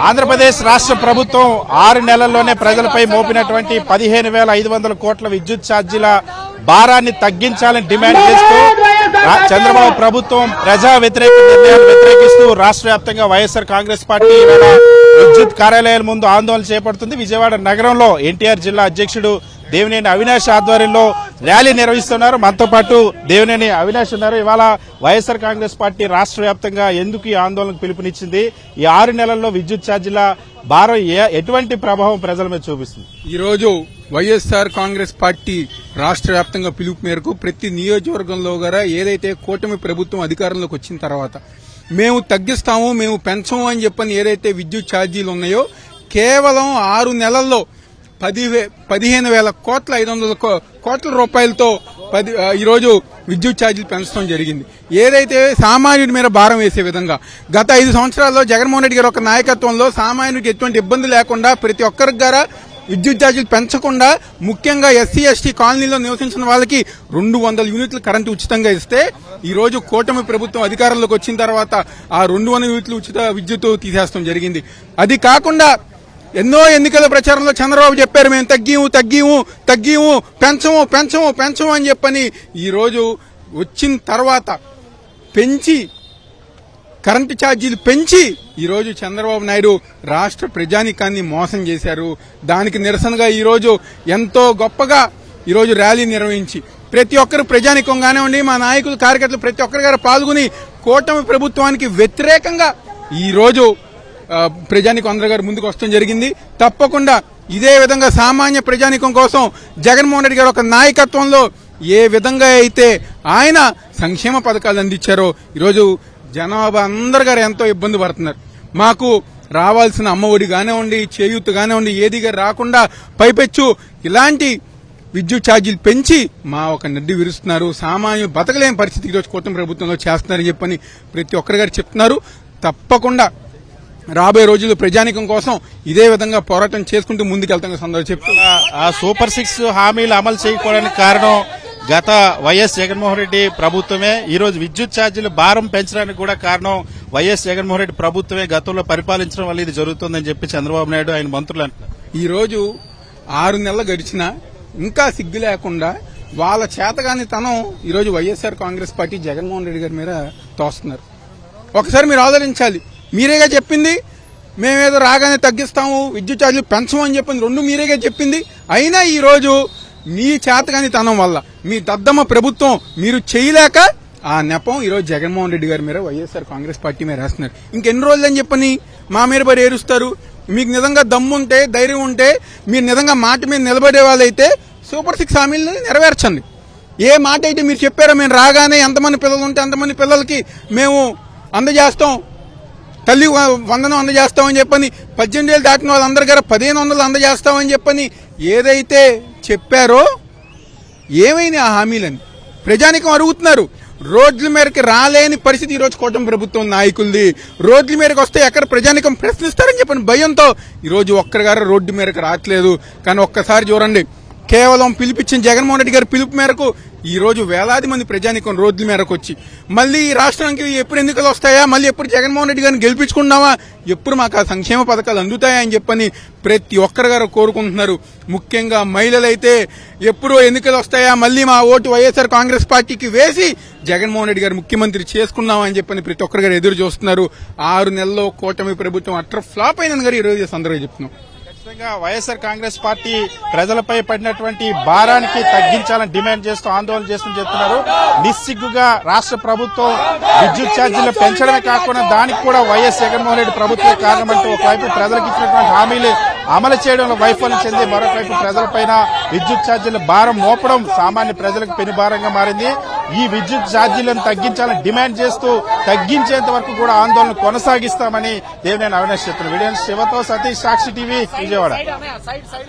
ఆంధ్రప్రదేశ్ రాష్ట్ర ప్రభుత్వం 6 నెలల్లోనే ప్రజలపై మోపినటువంటి 15,500 కోట్ల విద్యుత్ ఛార్జీల భారాన్ని తగ్గించాలని డిమాండ్ చేస్తూ చంద్రబాబు ప్రభుత్వం ప్రజా వ్యతిరేక నిర్ణయాలు వ్యతిరేకిస్తూ రాష్ట్ర వ్యాప్తంగా వైఎస్ఆర్ కాంగ్రెస్ పార్టీ విద్యుత్ కార్యాలయాల ముందు ఆందోళన చేపడుతుంది. విజయవాడ నగరంలో ఎన్టీఆర్ జిల్లా అధ్యక్షుడు దేవినేని అవినాష్ ఆధ్వర్యంలో ర్యాలీ నిర్వహిస్తున్నారు. మనతో పాటు దేవినేని అవినాష్ ఉన్నారు. ఇవాళ వైఎస్ఆర్ కాంగ్రెస్ పార్టీ రాష్ట్ర వ్యాప్తంగా ఎందుకు ఈ ఆందోళనకు పిలుపునిచ్చింది? ఈ 6 నెలల్లో విద్యుత్ ఛార్జీల భారం ఎటువంటి ప్రభావం ప్రజల మీద చూపిస్తుంది? ఈ రోజు వైఎస్ఆర్ కాంగ్రెస్ పార్టీ రాష్ట్ర వ్యాప్తంగా పిలుపు మేరకు ప్రతి నియోజకవర్గంలో కూడా ఏదైతే కూటమి ప్రభుత్వం అధికారంలోకి వచ్చిన తర్వాత మేము తగ్గిస్తాము, మేము పెంచము అని చెప్పని ఏదైతే విద్యుత్ ఛార్జీలు ఉన్నాయో కేవలం 6 నెలల్లో 15,000 కోట్ల 500 కోట్ల రూపాయలతో ఈరోజు విద్యుత్ ఛార్జీలు పెంచడం జరిగింది. ఏదైతే సామాన్యుడి మీద భారం వేసే విధంగా గత 5 సంవత్సరాల్లో జగన్మోహన్ రెడ్డి గారి ఒక నాయకత్వంలో సామాన్యుడికి ఎటువంటి ఇబ్బంది లేకుండా ప్రతి ఒక్కరికి గారా విద్యుత్ ఛార్జీలు పెంచకుండా ముఖ్యంగా ఎస్సీ ఎస్టీ కాలనీలో నివసించిన వాళ్ళకి 200 యూనిట్లు కరెంటు ఉచితంగా ఇస్తే ఈ రోజు కూటమి ప్రభుత్వం అధికారంలోకి వచ్చిన తర్వాత ఆ 200 యూనిట్లు ఉచిత విద్యుత్ తీసేస్తాం జరిగింది. అది కాకుండా ఎన్నో ఎన్నికల ప్రచారంలో చంద్రబాబు చెప్పారు మేము తగ్గిము పెంచము అని చెప్పని ఈ రోజు వచ్చిన తర్వాత పెంచి కరెంటు ఛార్జీలు పెంచి ఈ రోజు చంద్రబాబు నాయుడు రాష్ట్ర ప్రజానీకాన్ని మోసం చేశారు. దానికి నిరసనగా ఈ రోజు ఎంతో గొప్పగా ఈ రోజు ర్యాలీ నిర్వహించి ప్రతి ఒక్కరు ప్రజానీకం కానివ్వండి మా నాయకులు కార్యకర్తలు ప్రతి ఒక్కరి గారు పాల్గొని కూటమి ప్రభుత్వానికి వ్యతిరేకంగా ఈ రోజు ప్రజానీకం అందరి గారు ముందుకు వస్తడం జరిగింది. తప్పకుండా ఇదే విధంగా సామాన్య ప్రజానీకం కోసం జగన్మోహన్ రెడ్డి గారు ఒక నాయకత్వంలో ఏ విధంగా అయితే ఆయన సంక్షేమ పథకాలు అందించారో ఈరోజు జనాభా అందరి గారు ఎంతో ఇబ్బంది పడుతున్నారు. మాకు రావాల్సిన అమ్మఒడి కానివ్వండి చేయూత కానివ్వండి ఏదిగా రాకుండా పైపెచ్చు ఇలాంటి విద్యుత్ ఛార్జీలు పెంచి మా ఒక నడ్డి విరుస్తున్నారు. సామాన్యులు బతకలేని పరిస్థితి ఈరోజు కూటమి ప్రభుత్వంలో చేస్తున్నారని చెప్పని ప్రతి ఒక్కరి గారు చెప్తున్నారు. తప్పకుండా రాబోయే రోజుల్లో ప్రజానీకం కోసం ఇదే విధంగా పోరాటం చేసుకుంటూ ముందుకెళ్తాం సందర్భంగా చెప్తున్నా. ఆ సూపర్ 6 హామీలు అమలు చేయకపోవడానికి కారణం గత వైఎస్ జగన్మోహన్ రెడ్డి ప్రభుత్వమే. ఈ రోజు విద్యుత్ ఛార్జీలు భారం పెంచడానికి కూడా కారణం వైఎస్ జగన్మోహన్ రెడ్డి ప్రభుత్వమే గతంలో పరిపాలించడం వల్ల ఇది జరుగుతుందని చెప్పి చంద్రబాబు నాయుడు ఆయన మంత్రులు అంటున్నారు. ఈ రోజు 6 నెలలు గడిచినా ఇంకా సిగ్గు లేకుండా వాళ్ళ చేతగాని తనం ఈరోజు వైఎస్ఆర్ కాంగ్రెస్ పార్టీ జగన్మోహన్ రెడ్డి గారి మీద తోస్తున్నారు. ఒకసారి మీరు ఆలోచించాలి. మీరేగా చెప్పింది మేమేదో రాగానే తగ్గిస్తాము విద్యుత్ ఛార్జీలు పెంచమని చెప్పింది 2 మీరేగా చెప్పింది. అయినా ఈ రోజు మీ చేతగాని తనం వల్ల మీ దద్దమ్మ ప్రభుత్వం మీరు చేయలేక ఆ నెపం ఈరోజు జగన్మోహన్ రెడ్డి గారి మీద వైఎస్ఆర్ కాంగ్రెస్ పార్టీ మీద వేస్తున్నారు. ఇంకెన్ని రోజులని చెప్పని మా మీద మరి ఏరుస్తారు. మీకు నిజంగా దమ్ముంటే ధైర్యం ఉంటే మీరు నిజంగా మాట మీద నిలబడే వాళ్ళైతే సూపర్ 6 హామీలను నెరవేర్చండి. ఏ మాట అయితే మీరు చెప్పారో మేము రాగానే ఎంతమంది పిల్లలు ఉంటే అంతమంది పిల్లలకి మేము అందజేస్తాం, తల్లి వందనం అందజేస్తామని చెప్పని 18 ఏళ్ళు దాటిన వాళ్ళందరి గారు 1500 అందజేస్తామని చెప్పని ఏదైతే చెప్పారో ఏమైనా ఆ హామీలని ప్రజానీకం అడుగుతున్నారు. రోడ్ల మేరకు రాలేని పరిస్థితి ఈరోజు కూటమి ప్రభుత్వం నాయకులది. రోడ్ల మేరకు వస్తే ఎక్కడ ప్రజానీకం ప్రశ్నిస్తారని చెప్పని భయంతో ఈరోజు ఒక్కరి గారు రోడ్డు మేరకు రావట్లేదు. కానీ ఒక్కసారి చూడండి, కేవలం పిలిపించిన జగన్మోహన్ రెడ్డి గారి పిలుపు మేరకు ఈ రోజు వేలాది మంది ప్రజానీకం రోడ్ల మేరకు వచ్చి మళ్ళీ ఈ రాష్ట్రానికి ఎప్పుడు ఎన్నికలు వస్తాయా, మళ్ళీ ఎప్పుడు జగన్మోహన్ రెడ్డి గారిని గెలిపించుకున్నావా, ఎప్పుడు మాకు ఆ సంక్షేమ పథకాలు అందుతాయా అని చెప్పని ప్రతి ఒక్కరి గారు కోరుకుంటున్నారు. ముఖ్యంగా మహిళలైతే ఎప్పుడు ఎన్నికలు వస్తాయా, మళ్ళీ మా ఓటు వైఎస్ఆర్ కాంగ్రెస్ పార్టీకి వేసి జగన్మోహన్ రెడ్డి గారు ముఖ్యమంత్రి చేసుకున్నామా అని చెప్పని ప్రతి ఒక్కరి గారు ఎదురు చూస్తున్నారు. 6 నెలల్లో కూటమి ప్రభుత్వం అట్టర్ ఫ్లాప్ అయినది గారు ఈరోజు సందర్భంగా చెప్తున్నాం. వైఎస్ఆర్ కాంగ్రెస్ పార్టీ ప్రజలపై పడినటువంటి భారానికి తగ్గించాలని డిమాండ్ చేస్తూ ఆందోళన చేస్తూ చెప్తున్నారు. నిస్సిగ్గుగా రాష్ట్ర ప్రభుత్వం విద్యుత్ ఛార్జీలు పెంచడమే కాకుండా దానికి కూడా వైఎస్ జగన్మోహన్ రెడ్డి ప్రభుత్వమే కారణమంటూ ఒకవైపు ప్రజలకు ఇచ్చినటువంటి హామీలు అమలు చేయడంలో వైఫల్యం చెంది మరొకవైపు ప్రజలపైన విద్యుత్ ఛార్జీల భారం మోపడం సామాన్య ప్రజలకు పెనుభారంగా మారింది. ఈ విద్యుత్ ఛార్జీలను తగ్గించాలని డిమాండ్ చేస్తూ తగ్గించేంత వరకు కూడా ఆందోళన కొనసాగిస్తామని దేవినేని అవినాష్ చెప్తున్నారు. వీడియో శివతో సతీష్, సాక్షి టీవీ, విజయవాడ.